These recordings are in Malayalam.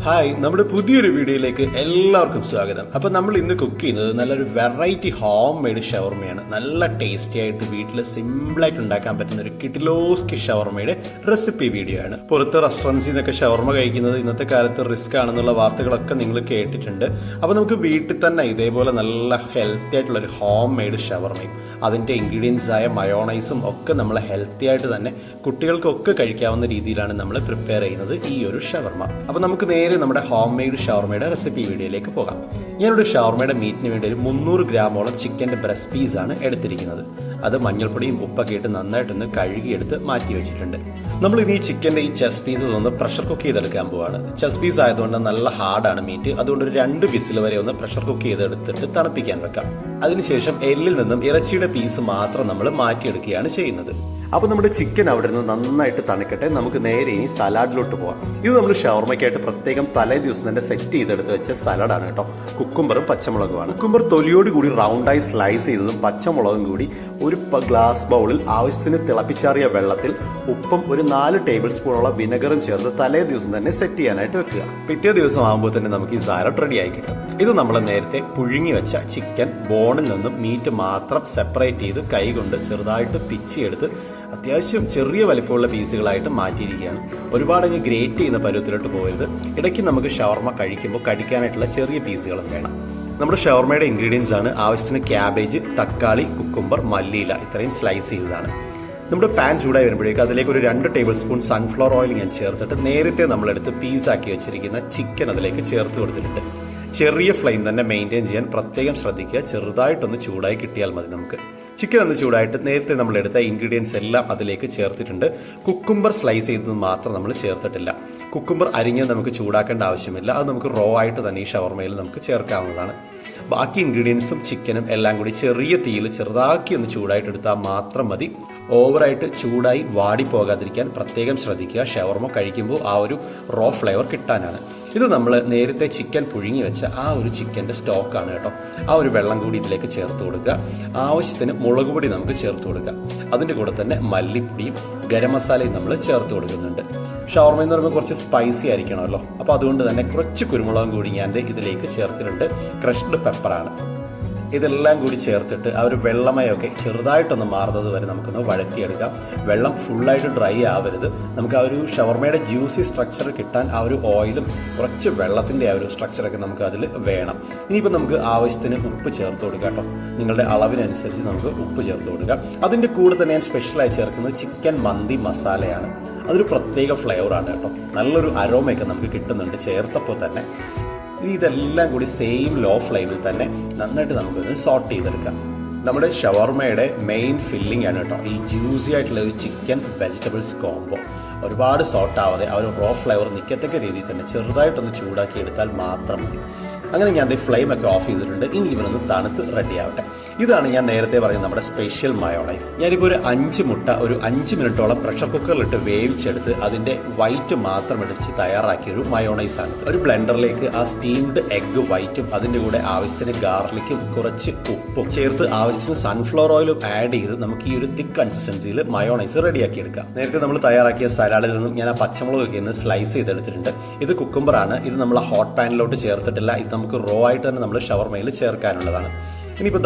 ഹായ്, നമ്മുടെ പുതിയൊരു വീഡിയോയിലേക്ക് എല്ലാവർക്കും സ്വാഗതം. അപ്പോൾ നമ്മൾ ഇന്ന് കുക്ക് ചെയ്യുന്നത് നല്ലൊരു വെറൈറ്റി ഹോം മെയ്ഡ് ഷവർമയാണ്. നല്ല ടേസ്റ്റി ആയിട്ട് വീട്ടിൽ സിമ്പിളായിട്ട് ഉണ്ടാക്കാൻ പറ്റുന്ന ഒരു കിടിലോസ്കി ഷവർമയുടെ റെസിപ്പി വീഡിയോ ആണ്. പുറത്ത് റെസ്റ്റോറൻസിൽ നിന്നൊക്കെ ഷവർമ കഴിക്കുന്നത് ഇന്നത്തെ കാലത്ത് റിസ്ക് ആണെന്നുള്ള വാർത്തകളൊക്കെ നിങ്ങൾ കേട്ടിട്ടുണ്ട്. അപ്പോൾ നമുക്ക് വീട്ടിൽ തന്നെ ഇതേപോലെ നല്ല ഹെൽത്തി ആയിട്ടുള്ള ഒരു ഹോം മെയ്ഡ് ഷവർമയും അതിൻ്റെ ഇൻഗ്രീഡിയൻസ് ആയ മയോണൈസും ഒക്കെ നമ്മൾ ഹെൽത്തി ആയിട്ട് തന്നെ കുട്ടികൾക്കൊക്കെ കഴിക്കാവുന്ന രീതിയിലാണ് നമ്മൾ പ്രിപ്പയർ ചെയ്യുന്നത് ഈ ഒരു ഷവർമ. അപ്പോൾ നമുക്ക് നേരെ നമ്മുടെ ഹോം മെയ്ഡ് ഷവർമയുടെ റെസിപ്പി വീഡിയോയിലേക്ക് പോകാം. ഞാനൊരു ഷവർമയുടെ മീറ്റിന് വേണ്ടി ഒരു 300 ഗ്രാമോളം ചിക്കൻ്റെ ബ്രസ്റ്റ് പീസാണ് എടുത്തിരിക്കുന്നത്. അത് മഞ്ഞൾപ്പൊടിയും ഉപ്പൊക്കെ ഇട്ട് നന്നായിട്ടൊന്ന് കഴുകിയെടുത്ത് മാറ്റി വെച്ചിട്ടുണ്ട്. നമ്മൾ ഇനി ചിക്കൻ്റെ ഈ ചെസ്റ്റ് പീസസ് ഒന്ന് പ്രഷർ കുക്ക് ചെയ്തെടുക്കാൻ പോവാണ്. ചെസ്റ്റ് പീസ് ആയതുകൊണ്ട് നല്ല ഹാർഡാണ് മീറ്റ്. അതുകൊണ്ട് ഒരു 2 വിസിൽ വരെ ഒന്ന് പ്രഷർ കുക്ക് ചെയ്തെടുത്തിട്ട് തണുപ്പിക്കാൻ വെക്കാം. അതിനുശേഷം എല്ലിൽ നിന്നും ഇറച്ചിയുടെ പീസ് മാത്രം നമ്മൾ മാറ്റിയെടുക്കുകയാണ് ചെയ്യുന്നത്. അപ്പോൾ നമ്മുടെ ചിക്കൻ അവിടെ നിന്ന് നന്നായിട്ട് തണുക്കട്ടെ. നമുക്ക് നേരെ ഇനി സലാഡിലോട്ട് പോകാം. ഇത് നമ്മൾ ഷവർമയ്ക്കായിട്ട് പ്രത്യേകം തലേ ദിവസം തന്നെ സെറ്റ് ചെയ്തെടുത്ത് വെച്ച സലാഡാണ് കേട്ടോ. കുക്കുംബറും പച്ചമുളകുമാണ്. കുക്കുംബർ തൊലിയോട് കൂടി റൗണ്ടായി സ്ലൈസ് ചെയ്തതും പച്ചമുളകും കൂടി ഒരു ഗ്ലാസ് ബൗളിൽ ആവശ്യത്തിന് തിളപ്പിച്ചാറിയ വെള്ളത്തിൽ ഉപ്പും ഒരു 4 ടേബിൾ സ്പൂണോളം വിനെഗറും ചേർത്ത് തലേ ദിവസം തന്നെ സെറ്റ് ചെയ്യാനായിട്ട് വെക്കുക. പിറ്റേ ദിവസം ആകുമ്പോൾ തന്നെ നമുക്ക് ഈ സാലഡ് റെഡി ആയി കിട്ടും. ഇത് നമ്മൾ നേരത്തെ പുഴുങ്ങി വെച്ച ചിക്കൻ ബോണിൽ നിന്നും മീറ്റ് മാത്രം സെപ്പറേറ്റ് ചെയ്ത് കൈകൊണ്ട് ചെറുതായിട്ട് പിച്ചിയെടുത്ത് അത്യാവശ്യം ചെറിയ വലിപ്പമുള്ള പീസുകളായിട്ട് മാറ്റിയിരിക്കുകയാണ്. ഒരുപാട് ഗ്രേറ്റ് ചെയ്യുന്ന പരുവത്തിലോട്ട് പോയത്. ഇടയ്ക്ക് നമുക്ക് ഷവർമ കഴിക്കുമ്പോൾ കടിക്കാനായിട്ടുള്ള ചെറിയ പീസുകളും വേണം. നമ്മുടെ ഷവർമയുടെ ഇൻഗ്രീഡിയൻസ് ആണ് ആവശ്യത്തിന് ക്യാബേജ്, തക്കാളി, കുക്കുംബർ, മല്ലിയില ഇത്രയും സ്ലൈസ് ചെയ്തതാണ്. നമ്മുടെ പാൻ ചൂടായി വരുമ്പോഴേക്ക് അതിലേക്ക് ഒരു 2 ടേബിൾ സ്പൂൺ സൺഫ്ലവർ ഓയിൽ ഞാൻ ചേർത്തിട്ട് നേരത്തെ നമ്മളെടുത്ത് പീസാക്കി വെച്ചിരിക്കുന്ന ചിക്കൻ അതിലേക്ക് ചേർത്ത് കൊടുത്തിട്ടുണ്ട്. ചെറിയ ഫ്ലെയിം തന്നെ മെയിൻറ്റെയിൻ ചെയ്യാൻ പ്രത്യേകം ശ്രദ്ധിക്കുക. ചെറുതായിട്ടൊന്ന് ചൂടായി കിട്ടിയാൽ മതി. നമുക്ക് ചിക്കൻ ഒന്ന് ചൂടായിട്ട് നേരത്തെ നമ്മളെടുത്ത ഇൻഗ്രീഡിയൻസ് എല്ലാം അതിലേക്ക് ചേർത്തിട്ടുണ്ട്. കുക്കുംബർ സ്ലൈസ് ചെയ്തത് മാത്രം നമ്മൾ ചേർത്തിട്ടില്ല. കുക്കുംബർ അരിഞ്ഞ് നമുക്ക് ചൂടാക്കേണ്ട ആവശ്യമില്ല. അത് നമുക്ക് റോ ആയിട്ട് തന്നെ ഈ ഷവർമയിൽ നമുക്ക് ചേർക്കാവുന്നതാണ്. ബാക്കി ഇൻഗ്രീഡിയൻസും ചിക്കനും എല്ലാം കൂടി ചെറിയ തീയിൽ ചെറുതാക്കി ഒന്ന് ചൂടായിട്ടെടുത്താൽ മാത്രം മതി. ഓവറായിട്ട് ചൂടായി വാടി പോകാതിരിക്കാൻ പ്രത്യേകം ശ്രദ്ധിക്കുക. ഷവർമ കഴിക്കുമ്പോൾ ആ ഒരു റോ ഫ്ലേവർ കിട്ടാനാണ്. ഇത് നമ്മൾ നേരത്തെ ചിക്കൻ പുഴുങ്ങി വെച്ച ആ ഒരു ചിക്കൻ്റെ സ്റ്റോക്കാണ് കേട്ടോ. ആ ഒരു വെള്ളം കൂടി ഇതിലേക്ക് ചേർത്ത് കൊടുക്കുക. ആവശ്യത്തിന് മുളക് പൊടി നമുക്ക് ചേർത്ത് കൊടുക്കുക. അതിൻ്റെ കൂടെ തന്നെ മല്ലിപ്പൊടിയും ഗരം മസാലയും നമ്മൾ ചേർത്ത് കൊടുക്കുന്നുണ്ട്. ഷവർമ എന്ന് പറയുമ്പോൾ കുറച്ച് സ്പൈസി ആയിരിക്കണമല്ലോ. അപ്പോൾ അതുകൊണ്ട് തന്നെ കുറച്ച് കുരുമുളകും കൂടി ഞാൻ ഇതിലേക്ക് ചേർത്തിട്ടുണ്ട്. ക്രഷ്ഡ് പെപ്പറാണ്. ഇതെല്ലാം കൂടി ചേർത്തിട്ട് ആ ഒരു വെള്ളമയൊക്കെ ചെറുതായിട്ടൊന്ന് മാറുന്നത് വരെ നമുക്കൊന്ന് വഴറ്റിയെടുക്കാം. വെള്ളം ഫുള്ളായിട്ട് ഡ്രൈ ആവരുത്. നമുക്ക് ആ ഒരു ഷവർമയുടെ ജ്യൂസി സ്ട്രക്ചർ കിട്ടാൻ ആ ഒരു ഓയിലും കുറച്ച് വെള്ളത്തിൻ്റെ ആ ഒരു സ്ട്രക്ചറൊക്കെ നമുക്ക് അതിൽ വേണം. ഇനിയിപ്പോൾ നമുക്ക് ആവശ്യത്തിന് ഉപ്പ് ചേർത്ത് കൊടുക്കാം കേട്ടോ. നിങ്ങളുടെ അളവിനനുസരിച്ച് നമുക്ക് ഉപ്പ് ചേർത്ത് കൊടുക്കാം. അതിൻ്റെ കൂടെ തന്നെ ഞാൻ സ്പെഷ്യലായി ചേർക്കുന്നത് ചിക്കൻ മന്തി മസാലയാണ്. അതൊരു പ്രത്യേക ഫ്ലേവറാണ് കേട്ടോ. നല്ലൊരു അരോമയൊക്കെ നമുക്ക് കിട്ടുന്നുണ്ട് ചേർത്തപ്പോൾ തന്നെ. ഇതെല്ലാം കൂടി സെയിം ലോ ഫ്ലെയിമിൽ തന്നെ നന്നായിട്ട് നമുക്കൊന്ന് സോട്ട് ചെയ്തെടുക്കാം. നമ്മുടെ ഷവർമയുടെ മെയിൻ ഫില്ലിംഗ് ആണ് കേട്ടോ ഈ ജ്യൂസി ആയിട്ടുള്ള ഒരു ചിക്കൻ വെജിറ്റബിൾസ് കോംബോ. ഒരുപാട് സോട്ട് ആവാതെ ആ ഒരു റോ ഫ്ലേവർ നിൽക്കത്തക്ക രീതിയിൽ തന്നെ ചെറുതായിട്ടൊന്ന് ചൂടാക്കി എടുത്താൽ മാത്രം മതി. അങ്ങനെ ഞാൻ ഫ്ലെയിമൊക്കെ ഓഫ് ചെയ്തിട്ടുണ്ട്. ഇനി ഇവനൊന്ന് തണുത്ത് റെഡി ആവട്ടെ. ഇതാണ് ഞാൻ നേരത്തെ പറയുന്നത് നമ്മുടെ സ്പെഷ്യൽ മയോണൈസ്. ഞാനിപ്പോൾ ഒരു 5 മുട്ട ഒരു 5 മിനിറ്റോളം പ്രഷർ കുക്കറിലിട്ട് വേവിച്ചെടുത്ത് അതിൻ്റെ വൈറ്റ് മാത്രം എടുത്ത് തയ്യാറാക്കിയൊരു മയോണൈസ് ആണ്. ഒരു ബ്ലെൻഡറിലേക്ക് ആ സ്റ്റീംഡ് എഗ് വൈറ്റും അതിൻ്റെ കൂടെ ആവശ്യത്തിന് ഗാർലിക്കും കുറച്ച് ഉപ്പും ചേർത്ത് ആവശ്യത്തിന് സൺഫ്ലവർ ഓയിലും ആഡ് ചെയ്ത് നമുക്ക് ഈ ഒരു തിക്ക് കൺസിസ്റ്റൻസിയിൽ മയോണൈസ് റെഡിയാക്കി എടുക്കാം. നേരത്തെ നമ്മൾ തയ്യാറാക്കിയ സലാഡിൽ നിന്നും ഞാൻ ആ പച്ചമുളക് ഇന്ന് സ്ലൈസ് ചെയ്തെടുത്തിട്ടുണ്ട്. ഇത് കുക്കുംബറാണ്. ഇത് നമ്മൾ ആ ഹോട്ട് പാനിലോട്ട് ചേർത്തിട്ടില്ല. ഇത് നമുക്ക് റോ ആയിട്ട് തന്നെ നമ്മൾ ഷവർമയിൽ ചേർക്കാനുള്ളതാണ്. ഇനിയിപ്പോൾ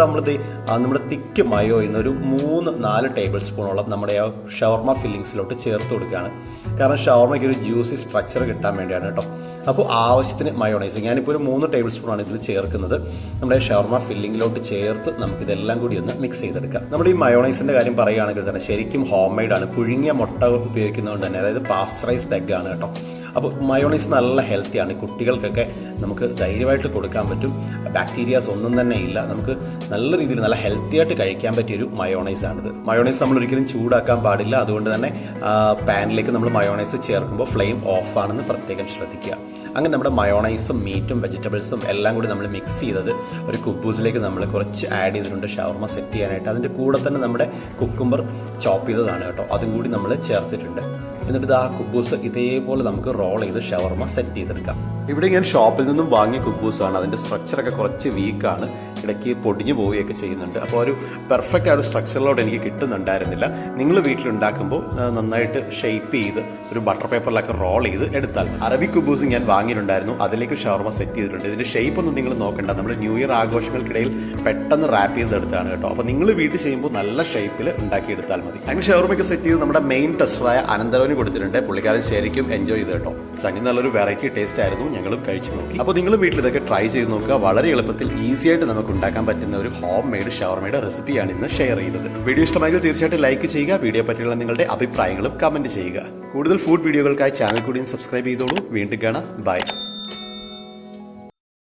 നമ്മുടെ തിക്ക് മയോ ഇന്നൊരു 3-4 ടേബിൾ സ്പൂണോളം നമ്മുടെ ആ ഷവർമ ഫില്ലിങ്സിലോട്ട് ചേർത്ത് കൊടുക്കുകയാണ്. കാരണം ഷവർമയ്ക്ക് ഒരു ജ്യൂസി സ്ട്രക്ചർ കിട്ടാൻ വേണ്ടിയാണ് കേട്ടോ. അപ്പോൾ ആവശ്യത്തിന് മയോണൈസ് ഞാനിപ്പോൾ ഒരു 3 ടേബിൾ സ്പൂണാണ് ഇതിൽ ചേർക്കുന്നത്. നമ്മുടെ ഷവർമ ഫില്ലിങ്ങിലോട്ട് ചേർത്ത് നമുക്കിതെല്ലാം കൂടി ഒന്ന് മിക്സ് ചെയ്തെടുക്കാം. നമ്മുടെ ഈ മയോണൈസിൻ്റെ കാര്യം പറയുകയാണെങ്കിൽ തന്നെ ശരിക്കും ഹോം മെയ്ഡാണ്. പുഴുങ്ങിയ മുട്ട ഉപയോഗിക്കുന്നതുകൊണ്ട് തന്നെ, അതായത് പാസ്ചറൈസ്ഡ് എഗ് ആണ് കേട്ടോ. അപ്പോൾ മയോണൈസ് നല്ല ഹെൽത്തിയാണ്. കുട്ടികൾക്കൊക്കെ നമുക്ക് ധൈര്യമായിട്ട് കൊടുക്കാൻ പറ്റും. ബാക്ടീരിയാസ് ഒന്നും തന്നെ ഇല്ല. നമുക്ക് നല്ല രീതിയിൽ നല്ല ഹെൽത്തി ആയിട്ട് കഴിക്കാൻ പറ്റിയൊരു മയോണൈസാണിത്. മയോണൈസ് നമ്മൾ ഒരിക്കലും ചൂടാക്കാൻ പാടില്ല. അതുകൊണ്ട് തന്നെ പാനിലേക്ക് നമ്മൾ മയോണൈസ് ചേർക്കുമ്പോൾ ഫ്ലെയിം ഓഫാണെന്ന് പ്രത്യേകം ശ്രദ്ധിക്കുക. അങ്ങനെ നമ്മുടെ മയോണൈസും മീറ്റും വെജിറ്റബിൾസും എല്ലാം കൂടി നമ്മൾ മിക്സ് ചെയ്തത് ഒരു കുബൂസിലേക്ക് നമ്മൾ കുറച്ച് ആഡ് ചെയ്തിട്ടുണ്ട് ഷവർമ സെറ്റ് ചെയ്യാനായിട്ട്. അതിൻ്റെ കൂടെ തന്നെ നമ്മുടെ കുക്കുംബർ ചോപ്പ് ചെയ്തതാണ് കേട്ടോ. അതും കൂടി നമ്മൾ ചേർത്തിട്ടുണ്ട്. എന്നിട്ട് ആ കുബൂസ് ഇതേപോലെ നമുക്ക് റോൾ ചെയ്ത് ഷവർമ സെറ്റ് ചെയ്തെടുക്കാം. ഇവിടെ ഞാൻ ഷോപ്പിൽ നിന്നും വാങ്ങിയ കുബൂസാണ്. അതിൻ്റെ സ്ട്രക്ചറൊക്കെ കുറച്ച് വീക്കാണ്, ഇടയ്ക്ക് പൊടിഞ്ഞു പോവുകയൊക്കെ ചെയ്യുന്നുണ്ട്. അപ്പോൾ ഒരു പെർഫെക്റ്റ് ആ ഒരു സ്ട്രക്ചറിലോട്ട് എനിക്ക് കിട്ടുന്നുണ്ടായിരുന്നില്ല. നിങ്ങൾ വീട്ടിലുണ്ടാക്കുമ്പോൾ നന്നായിട്ട് ഷേപ്പ് ചെയ്ത് ഒരു ബട്ടർ പേപ്പറിലൊക്കെ റോൾ ചെയ്ത് എടുത്താൽ. അറബിക് കുബൂസ് ഞാൻ വാങ്ങിയിട്ടുണ്ടായിരുന്നു, അതിലേക്ക് ഷവർമ സെറ്റ് ചെയ്തിട്ടുണ്ട്. ഇതിൻ്റെ ഷേപ്പ് ഒന്നും നിങ്ങൾ നോക്കണ്ട, നമ്മൾ ന്യൂ ഇയർ ആഘോഷങ്ങൾക്കിടയിൽ പെട്ടെന്ന് റാപ്പ് ചെയ്തെടുത്താണ് കേട്ടോ. അപ്പോൾ നിങ്ങൾ വീട്ടിൽ ചെയ്യുമ്പോൾ നല്ല ഷേപ്പിൽ ഉണ്ടാക്കിയെടുത്താൽ മതി. അങ്ങനെ ഷവർമയ്ക്ക് സെറ്റ് ചെയ്ത് നമ്മുടെ മെയിൻ ടെസ്റ്ററായ അനന്തരവന് കൊടുത്തിട്ടുണ്ട്. പുള്ളിക്കാരൻ ശരിക്കും എൻജോയ് ചെയ്ത് കേട്ടോ. സനി നല്ലൊരു വെറൈറ്റി ടേസ്റ്റ് ആയിരുന്നു, ഞങ്ങളും കഴിച്ചു നോക്കി. അപ്പോൾ നിങ്ങൾ വീട്ടിൽ ഇതൊക്കെ ട്രൈ ചെയ്ത് നോക്കുക. വളരെ എളുപ്പത്തിൽ ഈസി ആയിട്ട് നമുക്ക് ഉണ്ടാക്കാൻ പറ്റുന്ന ഒരു ഹോം മെയ്ഡ് ഷവർമയുടെ റെസിപ്പിയാണ് ഇന്ന് ഷെയർ ചെയ്തത്. വീഡിയോ ഇഷ്ടമായെങ്കിൽ തീർച്ചയായിട്ടും ലൈക്ക് ചെയ്യുക. വീഡിയോ പറ്റിയുള്ള നിങ്ങളുടെ അഭിപ്രായങ്ങളും കമന്റ് ചെയ്യുക. കൂടുതൽ ഫുഡ് വീഡിയോകൾക്കായി ചാനൽ കൂടി സബ്സ്ക്രൈബ് ചെയ്തോളൂ. വീണ്ടും കാണാം. ബൈ.